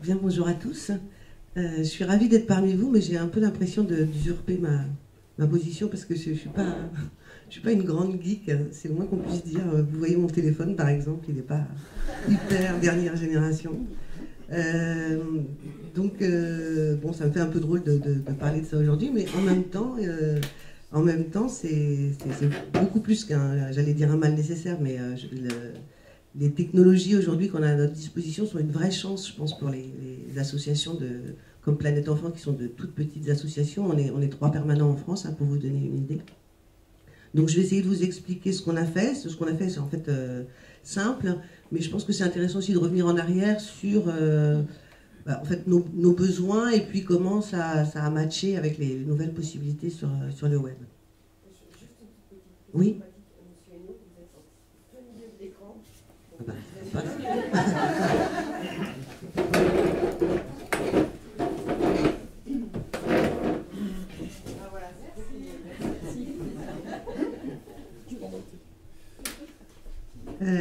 Bien, bonjour à tous. Je suis ravie d'être parmi vous, mais j'ai un peu l'impression d'usurper ma position parce que je ne suis pas une grande geek, c'est le moins qu'on puisse dire. Vous voyez mon téléphone, par exemple, il n'est pas hyper dernière génération. Bon, ça me fait un peu drôle de parler de ça aujourd'hui, mais en même temps, c'est beaucoup plus j'allais dire un mal nécessaire, mais les technologies aujourd'hui qu'on a à notre disposition sont une vraie chance, je pense, pour les associations comme Planète Enfant, qui sont de toutes petites associations. On est 3 permanents en France, hein, pour vous donner une idée. Donc je vais essayer de vous expliquer ce qu'on a fait. Ce qu'on a fait, c'est en fait simple, mais je pense que c'est intéressant aussi de revenir en arrière sur en fait, nos besoins et puis comment ça a matché avec les nouvelles possibilités sur le web. Oui.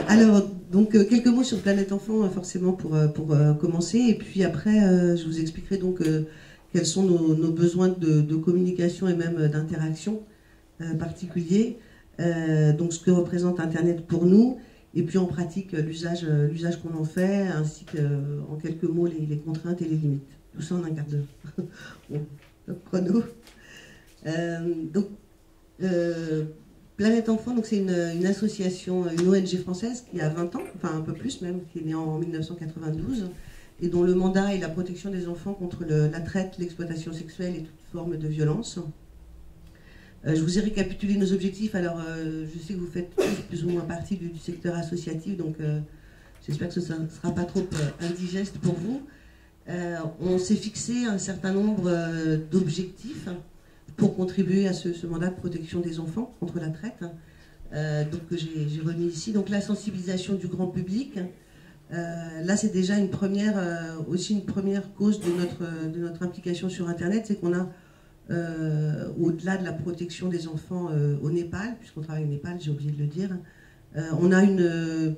Alors, donc, quelques mots sur Planète Enfant, forcément, pour commencer. Et puis après, je vous expliquerai donc quels sont nos besoins de communication et même d'interaction particuliers. Donc, ce que représente Internet pour nous. Et puis, en pratique, l'usage qu'on en fait, ainsi qu'en quelques mots, les contraintes et les limites. Tout ça en un quart d'heure. Bon, top chrono. Planète Enfant, c'est une association, une ONG française qui a 20 ans, enfin un peu plus même, qui est née en 1992, et dont le mandat est la protection des enfants contre la traite, l'exploitation sexuelle et toute forme de violence. Je vous ai récapitulé nos objectifs. Alors, je sais que vous faites plus ou moins partie du secteur associatif, donc j'espère que ce ne sera pas trop indigeste pour vous. On s'est fixé un certain nombre d'objectifs pour contribuer à ce mandat de protection des enfants contre la traite, que j'ai remis ici. Donc la sensibilisation du grand public, là c'est déjà aussi une première cause de notre implication sur Internet, c'est qu'on a, au-delà de la protection des enfants au Népal, puisqu'on travaille au Népal, j'ai oublié de le dire, on a une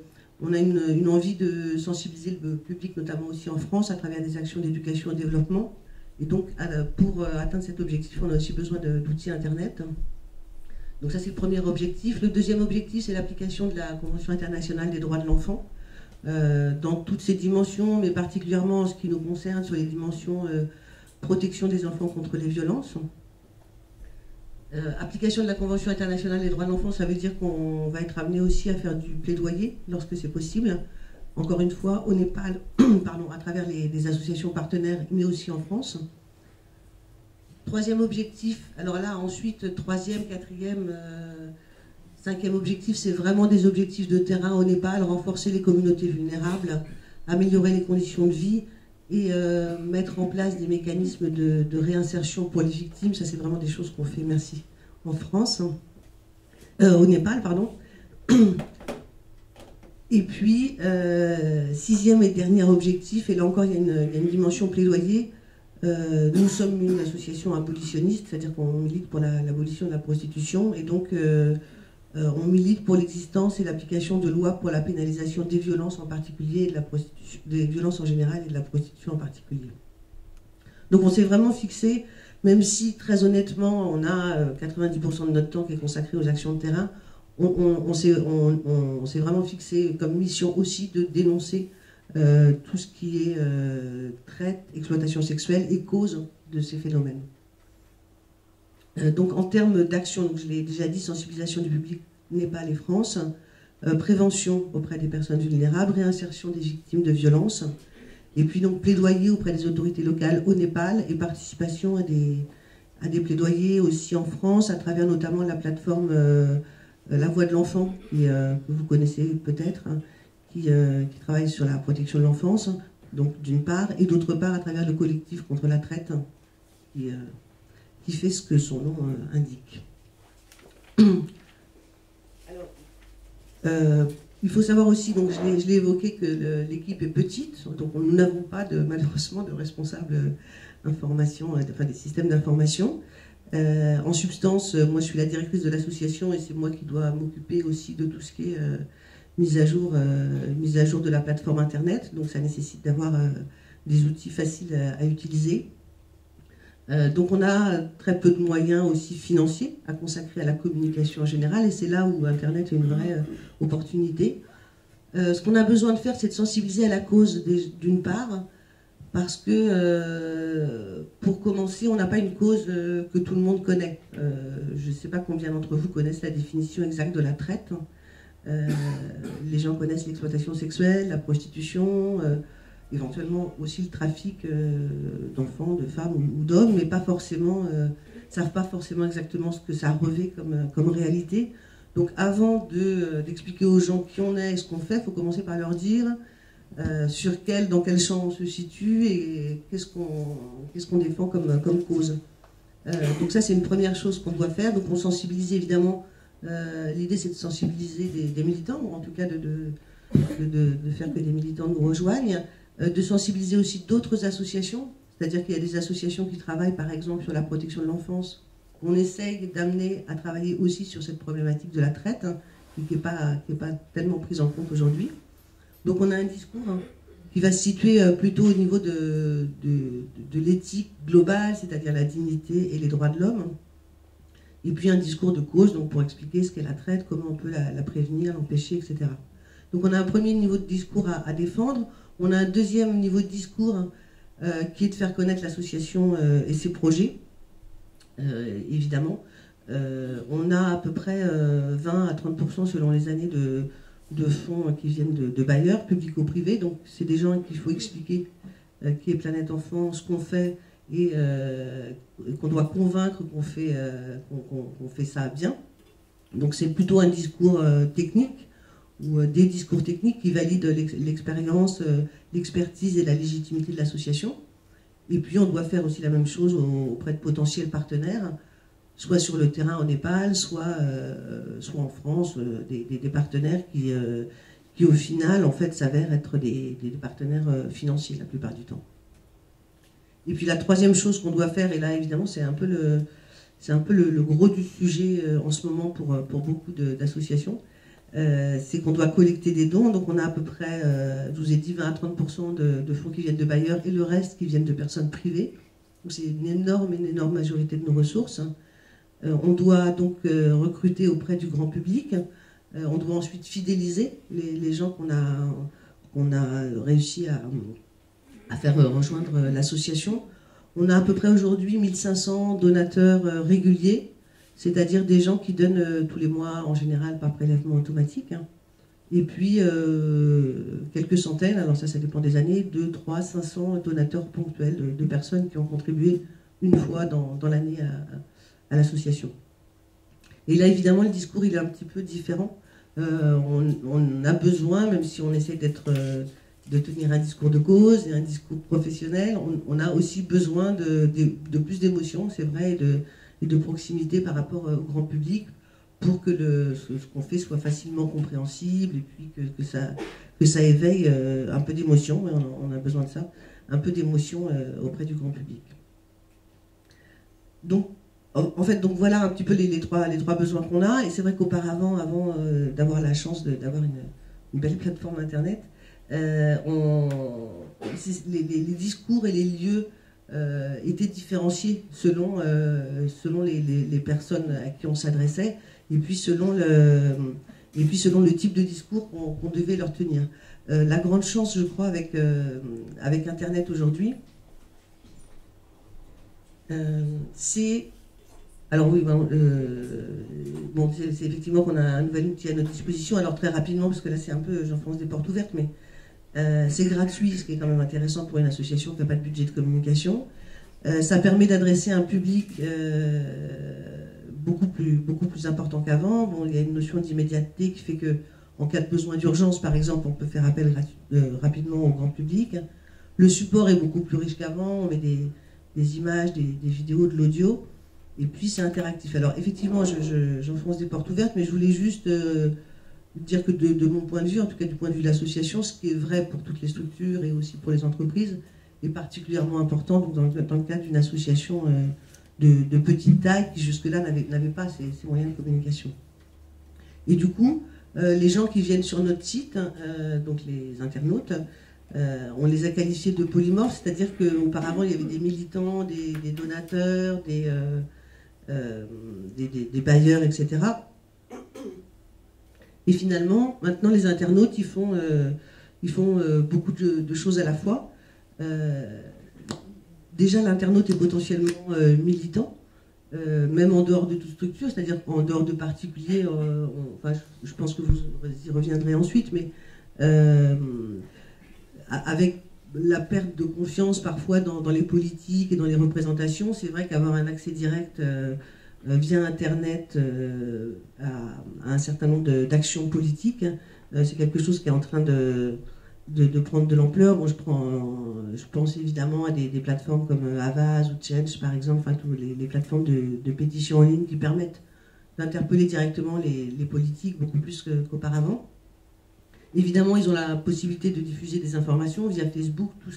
envie de sensibiliser le public, notamment aussi en France, à travers des actions d'éducation et de développement. Et donc, pour atteindre cet objectif, on a aussi besoin d'outils Internet. Donc ça, c'est le premier objectif. Le deuxième objectif, c'est l'application de la Convention internationale des droits de l'enfant, dans toutes ses dimensions, mais particulièrement en ce qui nous concerne sur les dimensions protection des enfants contre les violences. Application de la Convention internationale des droits de l'enfant, ça veut dire qu'on va être amené aussi à faire du plaidoyer, lorsque c'est possible. Encore une fois, au Népal, à travers des associations partenaires, mais aussi en France. Troisième objectif, alors là, ensuite, troisième, quatrième, cinquième objectif, c'est vraiment des objectifs de terrain au Népal, renforcer les communautés vulnérables, améliorer les conditions de vie et mettre en place des mécanismes de réinsertion pour les victimes. Ça, c'est vraiment des choses qu'on fait, merci, en France, au Népal, pardon. Et puis, sixième et dernier objectif, et là encore il y a une dimension plaidoyer, nous sommes une association abolitionniste, c'est-à-dire qu'on milite pour l'abolition de la prostitution, et donc on milite pour l'existence et l'application de lois pour la pénalisation des violences en particulier, et des violences en général et de la prostitution en particulier. Donc on s'est vraiment fixé, même si très honnêtement on a 90% de notre temps qui est consacré aux actions de terrain, on s'est vraiment fixé comme mission aussi de dénoncer tout ce qui est traite, exploitation sexuelle et cause de ces phénomènes. Donc en termes d'action, je l'ai déjà dit, sensibilisation du public Népal et France, prévention auprès des personnes vulnérables, réinsertion des victimes de violences, et puis donc plaidoyer auprès des autorités locales au Népal et participation à des plaidoyers aussi en France, à travers notamment la plateforme La Voix de l'Enfant, que vous connaissez peut-être, hein, qui travaille sur la protection de l'enfance, donc d'une part, et d'autre part à travers le collectif contre la traite, qui fait ce que son nom indique. Alors, il faut savoir aussi, donc je l'ai évoqué, que l'équipe est petite, donc nous n'avons pas malheureusement de responsable information, enfin des systèmes d'information. En substance, moi je suis la directrice de l'association et c'est moi qui dois m'occuper aussi de tout ce qui est mise à jour de la plateforme internet, donc ça nécessite d'avoir des outils faciles à utiliser. Donc on a très peu de moyens aussi financiers à consacrer à la communication en général, et c'est là où Internet est une vraie opportunité. Ce qu'on a besoin de faire, c'est de sensibiliser à la cause d'une part, parce que pour commencer, on n'a pas une cause que tout le monde connaît. Je ne sais pas combien d'entre vous connaissent la définition exacte de la traite. Les gens connaissent l'exploitation sexuelle, la prostitution, éventuellement aussi le trafic d'enfants, de femmes ou d'hommes, mais pas forcément, savent pas forcément exactement ce que ça revêt comme réalité. Donc avant d'expliquer aux gens qui on est et ce qu'on fait, il faut commencer par leur dire dans quel champ on se situe et qu'est-ce qu'on défend comme cause. Donc ça, c'est une première chose qu'on doit faire. Donc on sensibilise évidemment, l'idée c'est de sensibiliser des militants, ou en tout cas de faire que des militants nous rejoignent, de sensibiliser aussi d'autres associations, c'est-à-dire qu'il y a des associations qui travaillent par exemple sur la protection de l'enfance. On essaye d'amener à travailler aussi sur cette problématique de la traite, qui n'est pas tellement prise en compte aujourd'hui. Donc on a un discours qui va se situer plutôt au niveau de l'éthique globale, c'est-à-dire la dignité et les droits de l'homme. Et puis un discours de cause, donc pour expliquer ce qu'est la traite, comment on peut la prévenir, l'empêcher, etc. Donc on a un premier niveau de discours à défendre. On a un deuxième niveau de discours qui est de faire connaître l'association et ses projets, évidemment. On a à peu près 20 à 30% selon les années de fonds qui viennent de bailleurs, publico-privés. Donc c'est des gens qu'il faut expliquer qui est Planète Enfant, ce qu'on fait et qu'on doit convaincre qu'on fait ça bien. Donc c'est plutôt un discours technique ou des discours techniques qui valident l'expérience, l'expertise et la légitimité de l'association. Et puis on doit faire aussi la même chose auprès de potentiels partenaires, soit sur le terrain au Népal, soit en France, des partenaires qui au final en fait s'avèrent être des partenaires financiers la plupart du temps. Et puis la troisième chose qu'on doit faire, et là évidemment c'est un peu le gros du sujet en ce moment pour beaucoup d'associations, c'est qu'on doit collecter des dons. Donc on a à peu près, je vous ai dit, 20 à 30% de fonds qui viennent de bailleurs et le reste qui viennent de personnes privées. Donc c'est une énorme majorité de nos ressources. On doit donc recruter auprès du grand public. On doit ensuite fidéliser les gens qu'on a réussi à faire rejoindre l'association. On a à peu près aujourd'hui 1500 donateurs réguliers, c'est-à-dire des gens qui donnent tous les mois, en général par prélèvement automatique. Et puis quelques centaines, alors ça dépend des années, 2, 3, 500 donateurs ponctuels de personnes qui ont contribué une fois dans l'année à l'association. Et là, évidemment, le discours il est un petit peu différent. On a besoin, même si on essaie de tenir un discours de cause et un discours professionnel, on a aussi besoin de plus d'émotion, c'est vrai, et de proximité par rapport au grand public pour que ce qu'on fait soit facilement compréhensible et puis que ça éveille un peu d'émotion, on a besoin de ça, un peu d'émotion auprès du grand public. Donc, en fait, donc voilà un petit peu les trois besoins qu'on a, et c'est vrai qu'auparavant, avant d'avoir la chance d'avoir une belle plateforme internet, les discours et les lieux étaient différenciés selon les personnes à qui on s'adressait, et puis selon le type de discours qu'on devait leur tenir. La grande chance, je crois, avec Internet aujourd'hui, c'est... Alors oui, c'est effectivement qu'on a un nouvel outil à notre disposition. Alors très rapidement, parce que là c'est un peu, j'enfonce des portes ouvertes, mais c'est gratuit, ce qui est quand même intéressant pour une association qui n'a pas de budget de communication. Ça permet d'adresser un public beaucoup plus important qu'avant. Bon, il y a une notion d'immédiateté qui fait que, en cas de besoin d'urgence, par exemple, on peut faire appel rapidement au grand public. Le support est beaucoup plus riche qu'avant. On met des images, des vidéos, de l'audio. Et puis c'est interactif. Alors effectivement, j'enfonce des portes ouvertes, mais je voulais juste dire que de mon point de vue, en tout cas du point de vue de l'association, ce qui est vrai pour toutes les structures et aussi pour les entreprises, est particulièrement important dans le cadre d'une association de petite taille qui jusque-là n'avait pas ces moyens de communication. Et du coup, les gens qui viennent sur notre site, donc les internautes, On les a qualifiés de polymorphes, c'est-à-dire qu'auparavant il y avait des militants, des donateurs, des bailleurs, etc. Et finalement, maintenant les internautes, ils font beaucoup de choses à la fois. Déjà, l'internaute est potentiellement militant, même en dehors de toute structure, c'est-à-dire en dehors de particuliers, je pense que vous y reviendrez ensuite, mais avec la perte de confiance parfois dans les politiques et dans les représentations, c'est vrai qu'avoir un accès direct via Internet à un certain nombre d'actions politiques, c'est quelque chose qui est en train de prendre de l'ampleur. Bon, je pense évidemment à des plateformes comme Havas ou Change, par exemple, enfin, toutes les plateformes de pétition en ligne qui permettent d'interpeller directement les politiques beaucoup plus qu'auparavant. Évidemment, ils ont la possibilité de diffuser des informations via Facebook. Tout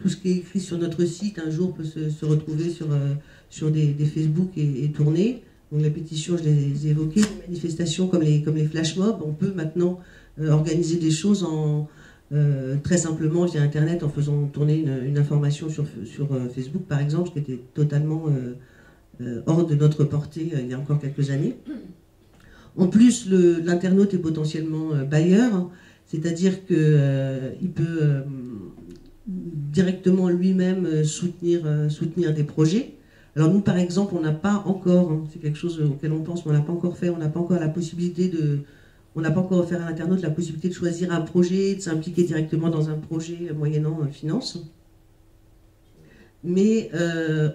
ce qui est écrit sur notre site, un jour, peut se retrouver sur des Facebook et tourner. Donc la pétition, je les ai évoquées. Les manifestations comme les flash mobs, on peut maintenant organiser des choses très simplement via Internet en faisant tourner une information sur Facebook, par exemple, ce qui était totalement hors de notre portée il y a encore quelques années. En plus, l'internaute est potentiellement bailleur, c'est-à-dire qu'il peut directement lui-même soutenir des projets. Alors nous, par exemple, on n'a pas encore, c'est quelque chose auquel on pense, mais on n'a pas encore fait, on n'a pas encore la possibilité on n'a pas encore offert à l'internaute la possibilité de choisir un projet, de s'impliquer directement dans un projet moyennant finance. Mais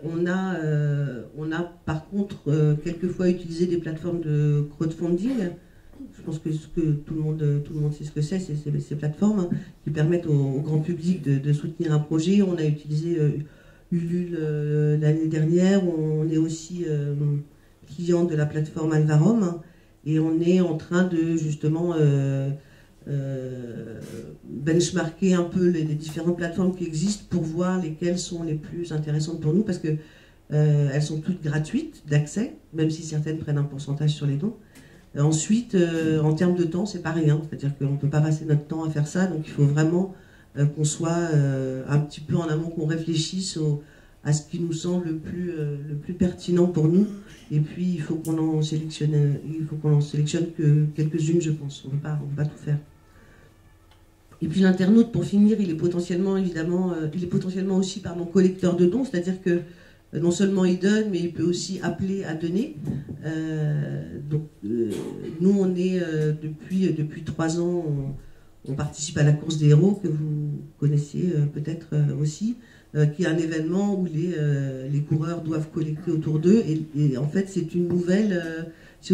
on a par contre quelquefois utilisé des plateformes de crowdfunding. Je pense que tout le monde sait ce que c'est, ces plateformes qui permettent au grand public de soutenir un projet. On a utilisé Ulule l'année dernière. On est aussi client de la plateforme Alvarom et on est en train de justement benchmarker un peu les différentes plateformes qui existent pour voir lesquelles sont les plus intéressantes pour nous, parce que elles sont toutes gratuites d'accès, même si certaines prennent un pourcentage sur les dons. Ensuite, en termes de temps, c'est pas rien, c'est-à-dire qu'on ne peut pas passer notre temps à faire ça, donc il faut vraiment qu'on soit un petit peu en amont, qu'on réfléchisse à ce qui nous semble le plus pertinent pour nous, et puis il faut qu'on en sélectionne que quelques-unes, je pense. On ne peut pas tout faire. Et puis l'internaute, pour finir, il est potentiellement aussi collecteur de dons, c'est-à-dire que non seulement il donne, mais il peut aussi appeler à donner. Nous, on est depuis 3 ans, on participe à la course des héros, que vous connaissez peut-être aussi, qui est un événement où les coureurs doivent collecter autour d'eux. Et en fait, c'est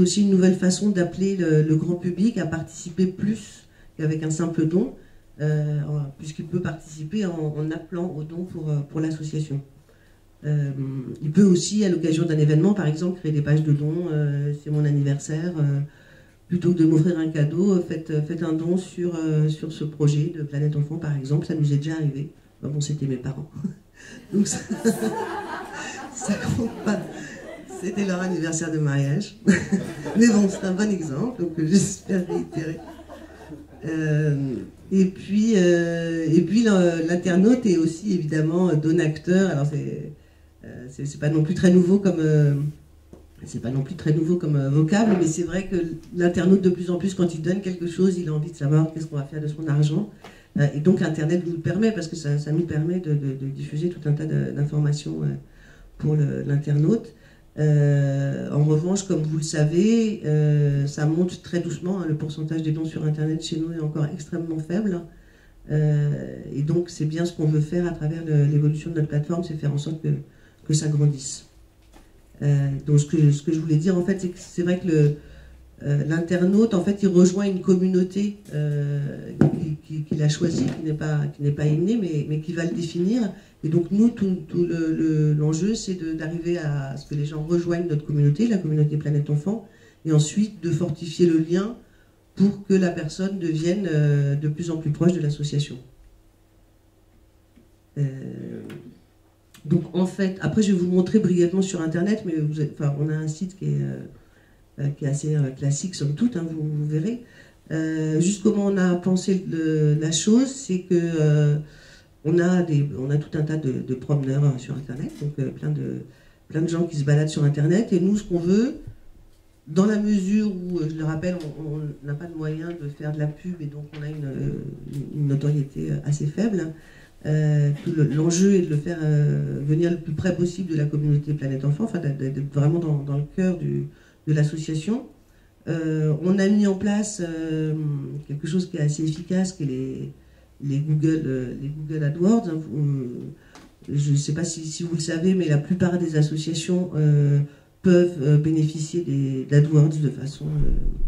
aussi une nouvelle façon d'appeler le grand public à participer plus qu'avec un simple don, puisqu'il peut participer en appelant au don pour l'association. Il peut aussi, à l'occasion d'un événement, par exemple, créer des pages de dons. C'est mon anniversaire, plutôt que de m'offrir un cadeau, faites un don sur ce projet de Planète Enfant, par exemple. Ça nous est déjà arrivé. Bon, c'était mes parents. Donc ça compte pas. C'était leur anniversaire de mariage. Mais bon, c'est un bon exemple, donc j'espère réitérer. Et puis l'internaute est aussi évidemment donacteur. Alors c'est pas non plus très nouveau comme vocable, mais c'est vrai que l'internaute, de plus en plus, quand il donne quelque chose, il a envie de savoir qu'est-ce qu'on va faire de son argent. Et donc Internet nous le permet, parce que ça nous permet de diffuser tout un tas d'informations pour l'internaute. En revanche, comme vous le savez, ça monte très doucement, hein. Le pourcentage des dons sur Internet chez nous est encore extrêmement faible. Et donc c'est bien ce qu'on veut faire à travers l'évolution de notre plateforme, c'est faire en sorte que ça grandisse. Donc ce que je voulais dire, en fait, c'est que c'est vrai que l'internaute, en fait, il rejoint une communauté qu'il a choisie, qui n'est pas innée, mais qui va le définir. Et donc nous, tout l'enjeu, c'est d'arriver à ce que les gens rejoignent notre communauté, la communauté Planète Enfant, et ensuite de fortifier le lien pour que la personne devienne de plus en plus proche de l'association. Donc en fait, après je vais vous montrer brièvement sur Internet, mais on a un site qui est assez classique somme toute, hein, vous verrez. Juste comment on a pensé la chose, c'est que on a tout un tas de promeneurs sur Internet, donc plein de gens qui se baladent sur Internet, et nous, ce qu'on veut, dans la mesure où, je le rappelle, on n'a pas de moyens de faire de la pub, et donc on a une notoriété assez faible, l'enjeu est de le faire venir le plus près possible de la communauté Planète Enfant, enfin d'être vraiment dans le cœur de l'association. On a mis en place quelque chose qui est assez efficace, qui est les Google AdWords. Je ne sais pas si vous le savez, mais la plupart des associations peuvent bénéficier d'AdWords de façon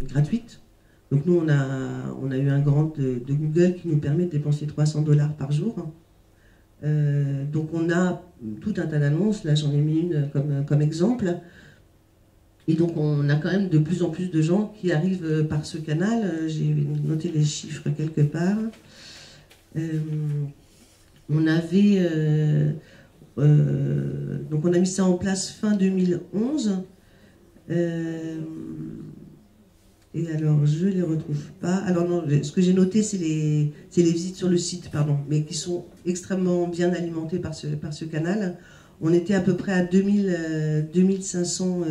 gratuite. Donc nous, on a eu un grant de Google qui nous permet de dépenser 300 $ par jour. Donc on a tout un tas d'annonces, là j'en ai mis une comme exemple. Et donc on a quand même de plus en plus de gens qui arrivent par ce canal. J'ai noté les chiffres quelque part. Donc on a mis ça en place fin 2011. Et alors je ne les retrouve pas. Alors non, ce que j'ai noté, c'est les visites sur le site, pardon, mais qui sont extrêmement bien alimentées par ce canal. On était à peu près à 2500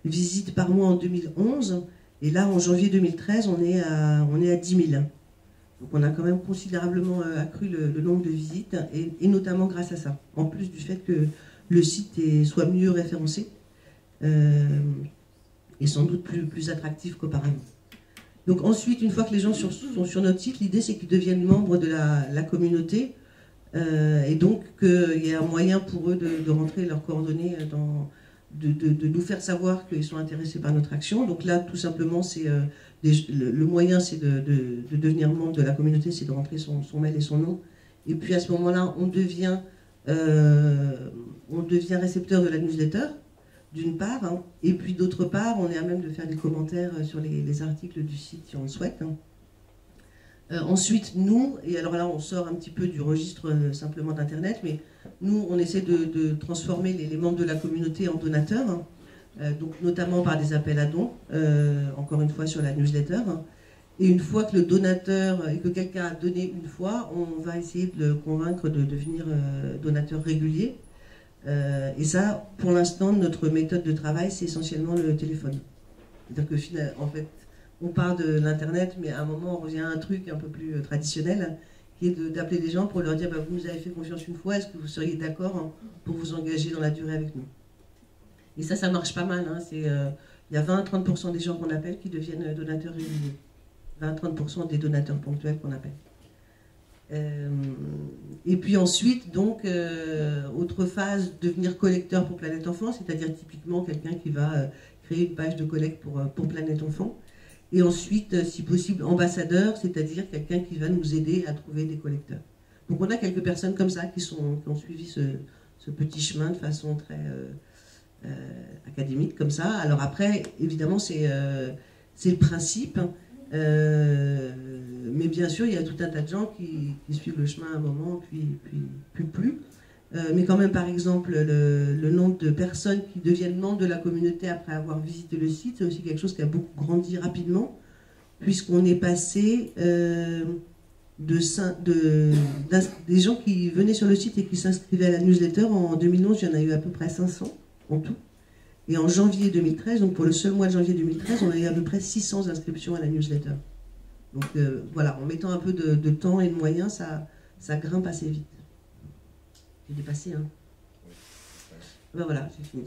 visites par mois en 2011, et là en janvier 2013 on est à 10 000. Donc on a quand même considérablement accru le nombre de visites, et notamment grâce à ça, en plus du fait que le site soit mieux référencé et sans doute plus attractif qu'auparavant. Donc ensuite, une fois que les gens sont sur notre site, l'idée c'est qu'ils deviennent membres de la communauté, et donc qu'il y a un moyen pour eux de rentrer leurs coordonnées de nous faire savoir qu'ils sont intéressés par notre action. Donc là, tout simplement, le moyen, c'est de devenir membre de la communauté, c'est de rentrer son mail et son nom. Et puis à ce moment-là, on devient récepteur de la newsletter, d'une part, hein, et puis d'autre part, on est à même de faire des commentaires sur les articles du site si on le souhaite. Ensuite, nous, et alors là on sort un petit peu du registre simplement d'Internet, mais nous on essaie de transformer les membres de la communauté en donateurs, donc notamment par des appels à dons, encore une fois sur la newsletter. Et une fois que le donateur, et que quelqu'un a donné une fois, on va essayer de le convaincre de devenir donateur régulier. Et ça, pour l'instant, notre méthode de travail, c'est essentiellement le téléphone. C'est-à-dire que en fait, on parle de l'Internet, mais à un moment, on revient à un truc un peu plus traditionnel, qui est d'appeler les gens pour leur dire, vous nous avez fait confiance une fois, est-ce que vous seriez d'accord pour vous engager dans la durée avec nous? Et ça marche pas mal. Hein. Il y a 20-30% des gens qu'on appelle qui deviennent donateurs réguliers. 20-30% des donateurs ponctuels qu'on appelle. Et puis ensuite, donc, autre phase, devenir collecteur pour Planète Enfant, c'est-à-dire typiquement quelqu'un qui va créer une page de collecte pour Planète Enfant. Et ensuite, si possible, ambassadeur, c'est-à-dire quelqu'un qui va nous aider à trouver des collecteurs. Donc on a quelques personnes comme ça qui ont suivi ce petit chemin de façon très académique, comme ça. Alors après, évidemment, c'est le principe. Mais bien sûr, il y a tout un tas de gens qui suivent le chemin à un moment, puis plus. Mais quand même, par exemple, le nombre de personnes qui deviennent membres de la communauté après avoir visité le site, c'est aussi quelque chose qui a beaucoup grandi rapidement, puisqu'on est passé des gens qui venaient sur le site et qui s'inscrivaient à la newsletter. En 2011, il y en a eu à peu près 500 en tout. Et en janvier 2013, donc pour le seul mois de janvier 2013, on a eu à peu près 600 inscriptions à la newsletter. Donc voilà, en mettant un peu de temps et de moyens, ça grimpe assez vite. J'ai dépassé, hein. Ben voilà, j'ai fini.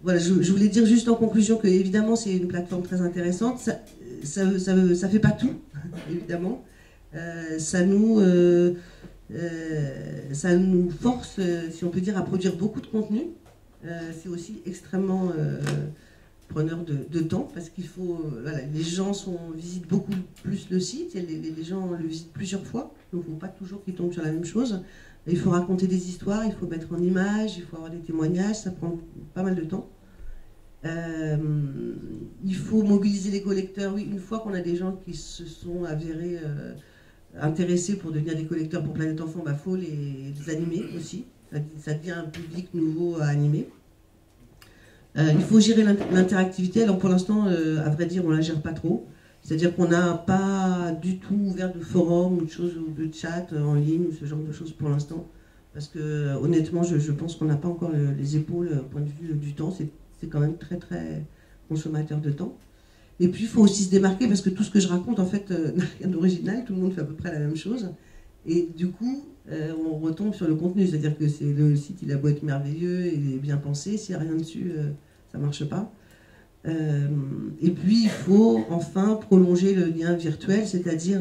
Voilà, je voulais dire juste en conclusion que évidemment c'est une plateforme très intéressante. Ça fait pas tout, évidemment. Ça nous force, si on peut dire, à produire beaucoup de contenu. C'est aussi extrêmement preneur de temps, parce qu'il faut... voilà, les gens visitent beaucoup plus le site, et les gens le visitent plusieurs fois, donc il ne faut pas toujours qu'ils tombent sur la même chose. Il faut raconter des histoires, il faut mettre en image, il faut avoir des témoignages, ça prend pas mal de temps. Il faut mobiliser les collecteurs, oui, une fois qu'on a des gens qui se sont avérés intéressés pour devenir des collecteurs pour Planète Enfant, il faut les animer aussi, ça devient un public nouveau à animer. Il faut gérer l'interactivité. Alors pour l'instant, à vrai dire, on ne la gère pas trop. C'est-à-dire qu'on n'a pas du tout ouvert de forum ou de choses, ou de chat en ligne ou ce genre de choses pour l'instant. Parce que honnêtement, je pense qu'on n'a pas encore les épaules au point de vue du temps. C'est quand même très très consommateur de temps. Et puis il faut aussi se démarquer parce que tout ce que je raconte en fait n'a rien d'original. Tout le monde fait à peu près la même chose. Et du coup, on retombe sur le contenu. C'est-à-dire que le site, il a beau être merveilleux et bien pensé, s'il n'y a rien dessus, ça ne marche pas. Et puis il faut enfin prolonger le lien virtuel, c'est-à-dire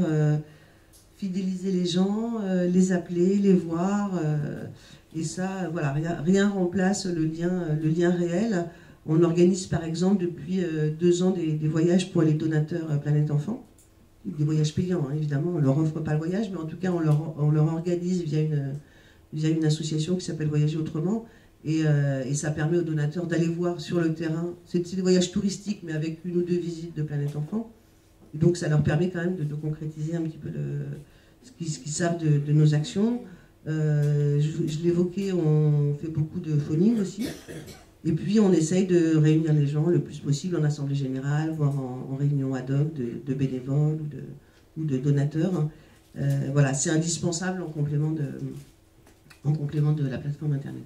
fidéliser les gens, les appeler, les voir, et ça, voilà, rien remplace le lien réel. On organise par exemple depuis 2 ans des voyages pour les donateurs Planète Enfant, des voyages payants, hein, évidemment, on ne leur offre pas le voyage, mais en tout cas on leur organise via une association qui s'appelle Voyager Autrement. Et ça permet aux donateurs d'aller voir sur le terrain. C'est des voyages touristiques, mais avec 1 ou 2 visites de Planète Enfant. Et donc ça leur permet quand même de concrétiser un petit peu ce qu'ils savent de nos actions. Je l'évoquais, on fait beaucoup de phoning aussi. Et puis on essaye de réunir les gens le plus possible en assemblée générale, voire en réunion ad hoc de bénévoles ou de donateurs. Voilà, c'est indispensable en complément de la plateforme Internet.